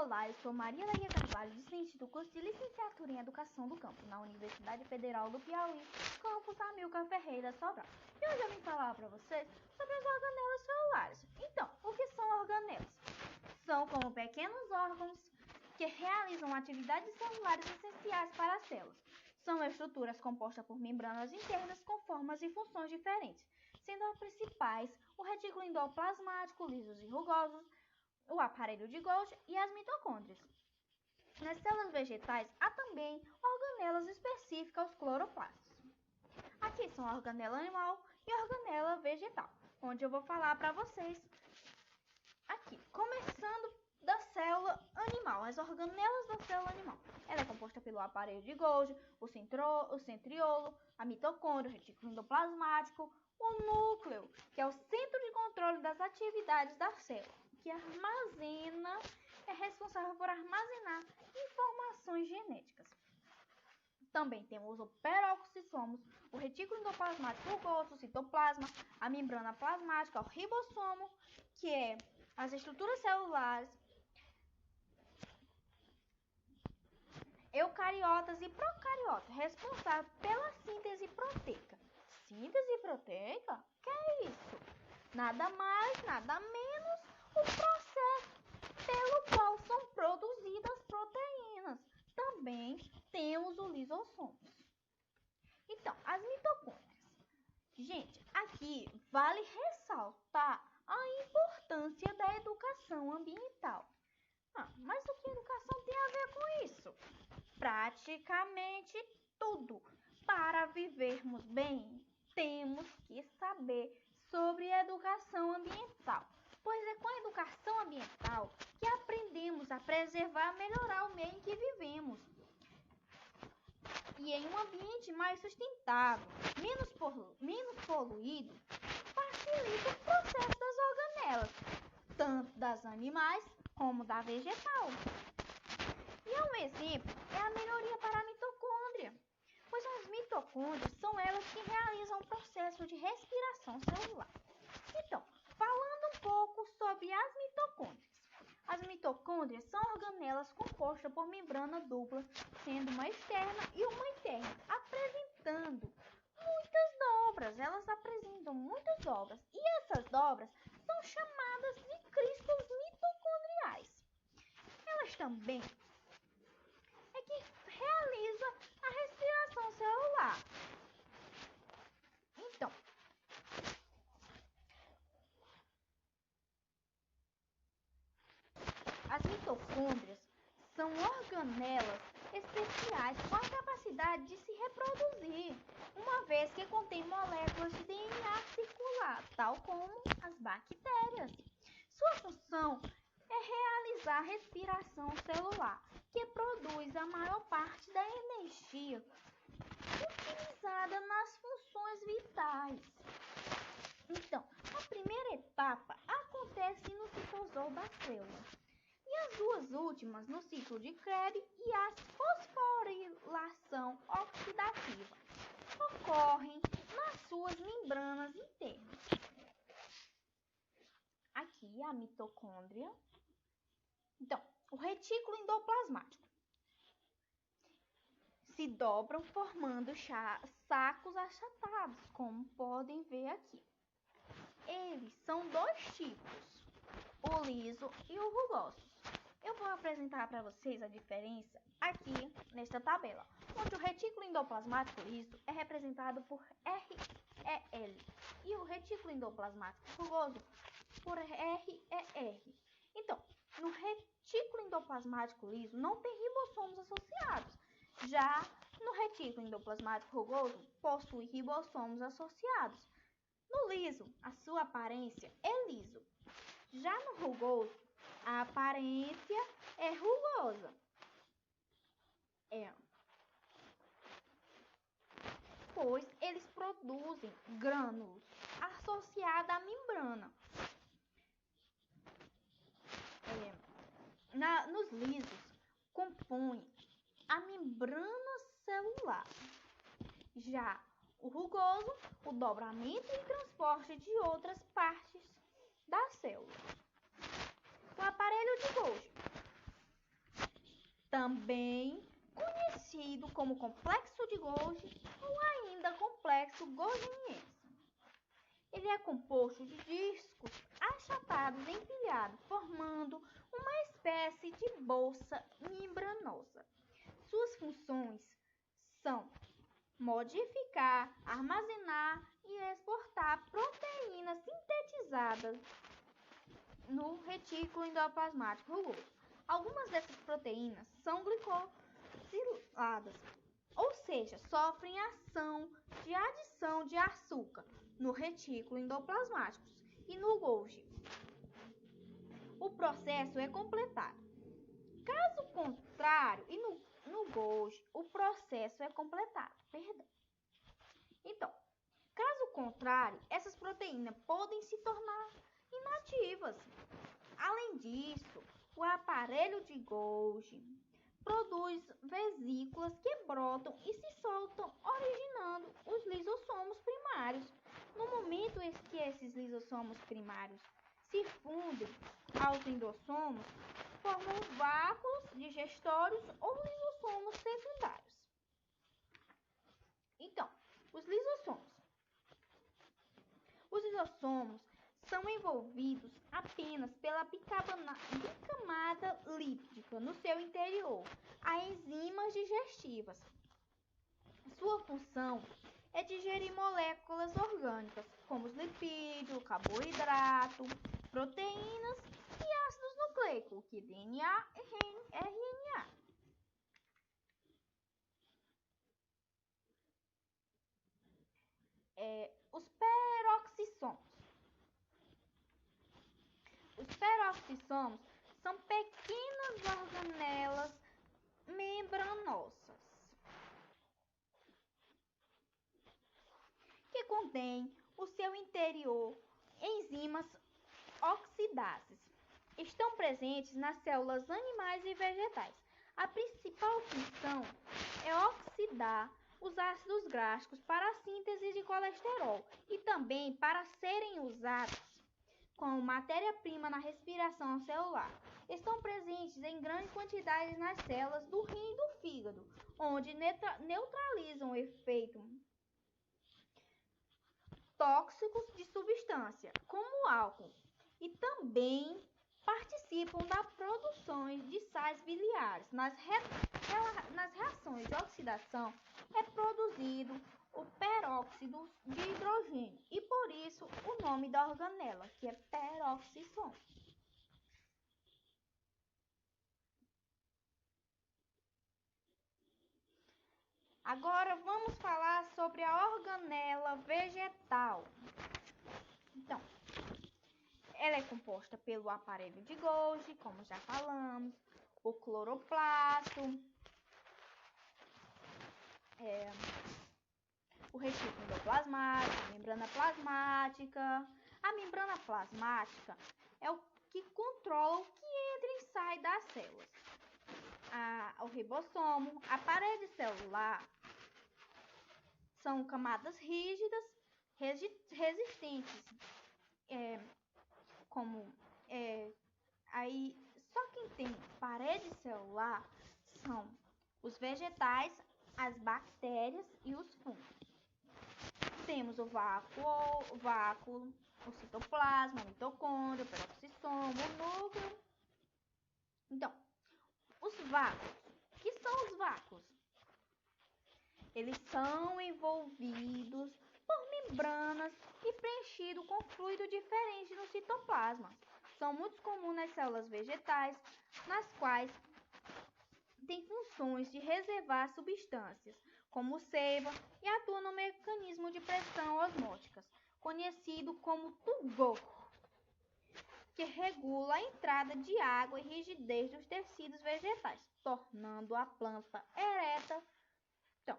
Olá, eu sou Maria Maria Carvalho, discente do curso de Licenciatura em Educação do Campo, na Universidade Federal do Piauí, campus Amilcar Ferreira, Sobral. E hoje eu vim falar para vocês sobre as organelas celulares. Então, o que são organelas? São como pequenos órgãos que realizam atividades celulares essenciais para as células. São estruturas compostas por membranas internas com formas e funções diferentes, sendo as principais o retículo endoplasmático, lisos e rugosos, o aparelho de Golgi e as mitocôndrias. Nas células vegetais há também organelas específicas aos cloroplastos. Aqui são a organela animal e a organela vegetal, onde eu vou falar para vocês aqui, começando da célula animal, as organelas da célula animal. Ela é composta pelo aparelho de Golgi, o centriolo, a mitocôndria, o retículo endoplasmático, o núcleo, que é o centro de controle das atividades da célula, que é responsável por armazenar informações genéticas. Também temos o peroxissomos, o retículo endoplasmático rugoso, o citoplasma, a membrana plasmática, o ribossomo, que é as estruturas celulares, eucariotas e procariotas, responsáveis pela síntese proteica. Síntese proteica? Que é isso? Nada mais, nada menos, o processo pelo qual são produzidas proteínas. Também temos o lisossomos. Então, as mitocôndrias. Gente, aqui vale ressaltar a importância da educação ambiental. Mas o que a educação tem a ver com isso? Praticamente tudo. Para vivermos bem, temos que saber sobre educação ambiental, pois é com a educação ambiental que aprendemos a preservar e melhorar o meio em que vivemos. E em um ambiente mais sustentável, menos poluído, facilita o processo das organelas, tanto das animais como da vegetal. E um exemplo é a melhoria para a mitocôndria, pois as mitocôndrias são elas que realizam o processo de respiração celular. Então, falando um pouco sobre as mitocôndrias. As mitocôndrias são organelas compostas por membrana dupla, sendo uma externa e uma interna, apresentando muitas dobras. Elas apresentam muitas dobras e essas dobras são chamadas de cristos mitocondriais. Elas também que realiza a respiração celular. Então, as mitocôndrias são organelas especiais com a capacidade de se reproduzir, uma vez que contém moléculas de DNA circular, tal como as bactérias. Sua função é realizar a respiração celular, que produz a maior parte da energia utilizada nas funções vitais. Então, a primeira etapa acontece no citosol da célula e as duas últimas no ciclo de Krebs e a fosforilação oxidativa ocorrem nas suas membranas internas. Aqui a mitocôndria. Então, o retículo endoplasmático se dobram formando sacos achatados, como podem ver aqui. Eles são dois tipos, o liso e o rugoso. Eu vou apresentar para vocês a diferença aqui nesta tabela, onde o retículo endoplasmático liso é representado por REL e o retículo endoplasmático rugoso por RER. Então, no retículo endoplasmático liso não tem ribossomos associados. Já no retículo endoplasmático rugoso possui ribossomos associados. No liso, a sua aparência é liso. Já no rugoso, a aparência é rugosa. Pois eles produzem grânulos associados à membrana. Nos lisos, compõe a membrana celular. Já o rugoso, o dobramento e transporte de outras partes da célula. O aparelho de Golgi também conhecido como complexo de Golgi ou ainda complexo golgiense. Ele é composto de discos achatados empilhados, formando uma espécie de bolsa membranosa. Suas funções são modificar, armazenar e exportar proteínas sintetizadas no retículo endoplasmático rugoso. Algumas dessas proteínas são glicosiladas, ou seja, sofrem ação de adição de açúcar no retículo endoplasmático e no Golgi. O processo é completado. Caso contrário, e no Golgi, o processo é completado. Então, caso contrário, essas proteínas podem se tornar inativas. Além disso, o aparelho de Golgi produz vesículas que brotam e se soltam, originando os lisossomos primários. No momento em que esses lisossomos primários se fundem aos endossomos, formam vácuos digestórios ou lisossomos secundários. Então, os lisossomos são envolvidos apenas pela bicamada líptica no seu interior, a enzimas digestivas. Sua função é digerir moléculas orgânicas, como os lipídios, carboidrato, proteínas e ácidos nucleicos, que DNA e RNA. Os peroxissomos. Os peroxissomos são pequenas organelas membranosas que contêm no seu interior enzimas oxidases. Estão presentes nas células animais e vegetais. A principal função é oxidar os ácidos graxos para a síntese de colesterol e também para serem usados como matéria-prima na respiração celular. Estão presentes em grande quantidade nas células do rim e do fígado, onde neutralizam o efeito tóxicos de substância, como o álcool, e também participam da produção de sais biliares. Nas reações de oxidação é produzido o peróxido de hidrogênio e por isso o nome da organela, que é peroxissomo. Agora vamos falar sobre a organela vegetal. Então, ela é composta pelo aparelho de Golgi, como já falamos, o cloroplasto, o retículo endoplasmático, a membrana plasmática. A membrana plasmática é o que controla o que entra e sai das células. O ribossomo, a parede celular, são camadas rígidas, resistentes, aí só quem tem parede celular são os vegetais, as bactérias e os fungos. Temos o vácuo, o citoplasma, o mitocôndrio, o peroxissomo, o núcleo. Então, os vácuos. O que são os vácuos? Eles são envolvidos por membranas e preenchidos com fluido diferente no citoplasma. São muito comuns nas células vegetais, nas quais têm funções de reservar substâncias, como seiva, e atuam no mecanismo de pressão osmótica, conhecido como turgor, que regula a entrada de água e rigidez dos tecidos vegetais, tornando a planta ereta. Então,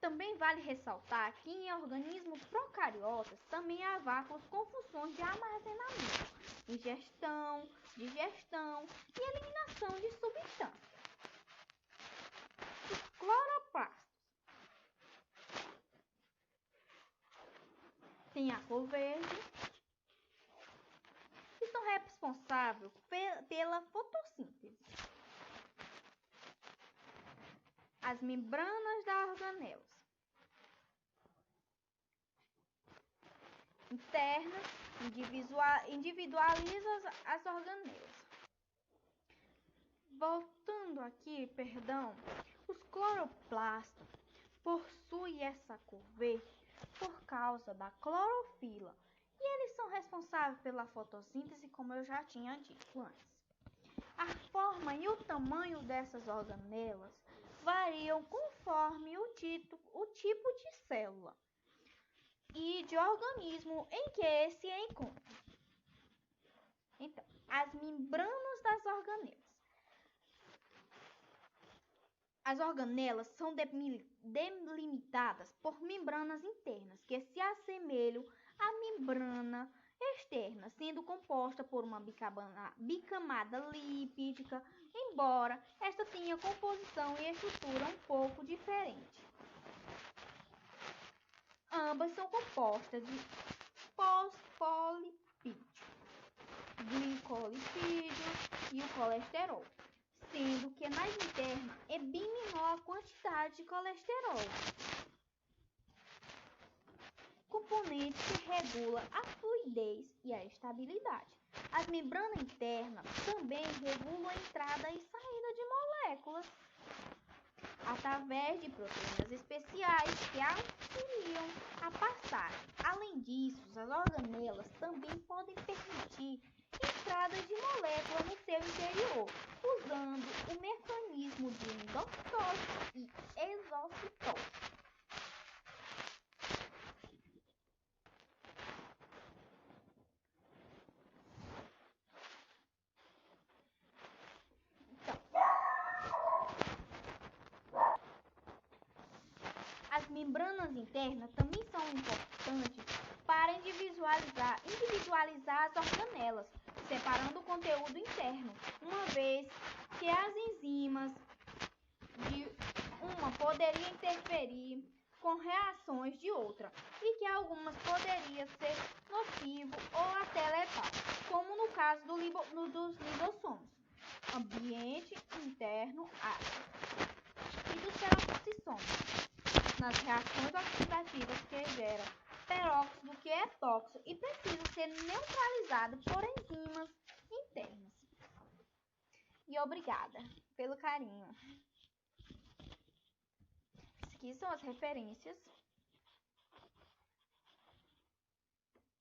também vale ressaltar que em organismos procariotas também há vácuos com funções de armazenamento, ingestão, digestão e eliminação de substâncias. Os cloroplastos tem a cor verde, que são responsáveis pela fotossíntese. As membranas da organela internas individualizam as organelas. Voltando aqui, os cloroplastos possuem essa cor verde por causa da clorofila e eles são responsáveis pela fotossíntese, como eu já tinha dito antes. A forma e o tamanho dessas organelas variam conforme o tipo de célula e de organismo em que se encontra. Então, as membranas das organelas. As organelas são delimitadas por membranas internas que se assemelham à membrana externa, sendo composta por uma bicamada lipídica, embora esta tenha composição e estrutura um pouco diferente. Ambas são compostas de fosfolipídio, glicolipídio e o colesterol, sendo que na interna é bem menor a quantidade de colesterol, componente que regula a fluidez e a estabilidade. As membranas internas também regulam a entrada e saída de moléculas através de proteínas especiais que auxiliam a passagem. Além disso, as organelas também podem permitir entrada de moléculas no seu interior, usando o mecanismo de endotose e exocitose. As membranas internas também são importantes para individualizar as organelas, separando o conteúdo interno, uma vez que as enzimas de uma poderiam interferir com reações de outra e que algumas poderiam ser nocivo ou até letal, como no caso dos lisossomos, ambiente interno ácido, e dos peroxissomos, nas reações oxidativas que geram peróxido, que é tóxico e precisa ser neutralizado por enzimas internas. E obrigada pelo carinho. Aqui são as referências